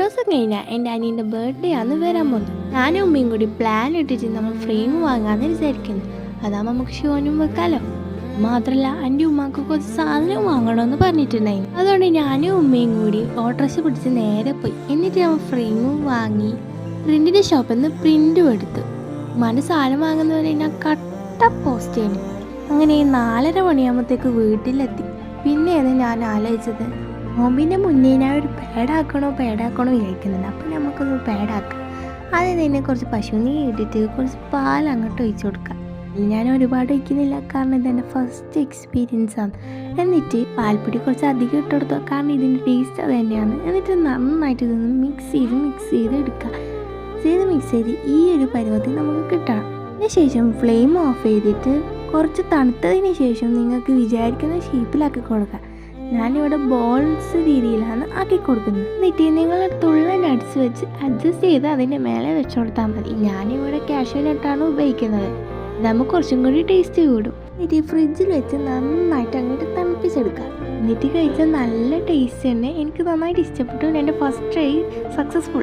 ദിവസം കഴിഞ്ഞാൽ എൻ്റെ അനിയൻ്റെ ബർത്ത്ഡേ ആണ് വരാൻ പോകുന്നത്. ഞാനും ഉമ്മയും കൂടി പ്ലാൻ ഇട്ടിട്ട് നമ്മൾ ഫ്രെയിം വാങ്ങാമെന്ന് വിചാരിക്കുന്നു. അതാകുമ്പോൾ നമുക്ക് ഷോനും വെക്കാമല്ലോ. മാത്രമല്ല എൻ്റെ ഉമ്മാക്ക് കുറച്ച് സാധനം വാങ്ങണമെന്ന് പറഞ്ഞിട്ടുണ്ടായിരുന്നു. അതുകൊണ്ട് ഞാനും ഉമ്മയും കൂടി ഓട്ടോറിക്ഷ പിടിച്ച് നേരെ പോയി. എന്നിട്ട് നമ്മൾ ഫ്രെയിമും വാങ്ങി പ്രിൻറ്റിൻ്റെ ഷോപ്പിൽ നിന്ന് പ്രിൻറ്റും എടുത്തു. ഉമ്മാൻ്റെ സാധനം വാങ്ങുന്നവരെ ഞാൻ കട്ട പോസ്റ്റ് ചെയ്യുന്നു. അങ്ങനെ 4:30 മണിയാകുമ്പോഴത്തേക്ക് വീട്ടിലെത്തി. പിന്നെയാണ് ഞാൻ ആലോചിച്ചത്, നോമ്പിൻ്റെ മുന്നേ ഞാൻ ഒരു പേടാക്കണോ വിചാരിക്കുന്നുണ്ട്. അപ്പോൾ നമുക്കൊന്ന് പേടാക്കാം. അതിൽ തന്നെ കുറച്ച് പശുവിനെ ഇട്ടിട്ട് കുറച്ച് പാൽ അങ്ങോട്ട് ഒഴിച്ചു കൊടുക്കാം. ഞാൻ ഒരുപാട് ഒഴിക്കുന്നില്ല, കാരണം ഇതെൻ്റെ ഫസ്റ്റ് എക്സ്പീരിയൻസ് ആണ്. എന്നിട്ട് പാൽപ്പൊടി കുറച്ച് അധികം ഇട്ട് കൊടുത്തു, കാരണം ഇതിൻ്റെ ടേസ്റ്റ് അത് തന്നെയാണ്. എന്നിട്ട് നന്നായിട്ട് ഇതൊന്ന് മിക്സ് ചെയ്ത് എടുക്കുക. മിക്സ് ചെയ്ത് ഈ ഒരു പരുവത്തിൽ നമുക്ക് കിട്ടണം. അതിനുശേഷം ഫ്ലെയിം ഓഫ് ചെയ്തിട്ട് കുറച്ച് തണുത്തതിന് ശേഷം നിങ്ങൾക്ക് വിചാരിക്കുന്ന ഷേപ്പിലാക്കി കൊടുക്കുക. ഞാനിവിടെ ബോൾസ് രീതിയിലാണ് ആക്കി കൊടുക്കുന്നത്. എന്നിട്ട് നിങ്ങൾ തുള്ള നട്ട്സ് വെച്ച് അഡ്ജസ്റ്റ് ചെയ്ത് അതിൻ്റെ മേലെ വെച്ച് കൊടുത്താൽ മതി. ഞാനിവിടെ കാഷ്യൂ നട്ടാണ് ഉപയോഗിക്കുന്നത്. നമുക്ക് കുറച്ചും കൂടി ടേസ്റ്റ് കൂടും. എന്നിട്ട് ഫ്രിഡ്ജിൽ വെച്ച് നന്നായിട്ട് അങ്ങോട്ട് തണുപ്പിച്ചെടുക്കുക. എന്നിട്ട് കഴിച്ചാൽ നല്ല ടേസ്റ്റ് തന്നെ. എനിക്ക് നന്നായിട്ട് ഇഷ്ടപ്പെട്ടു. എൻ്റെ ഫസ്റ്റ് ട്രൈ സക്സസ്ഫുൾ.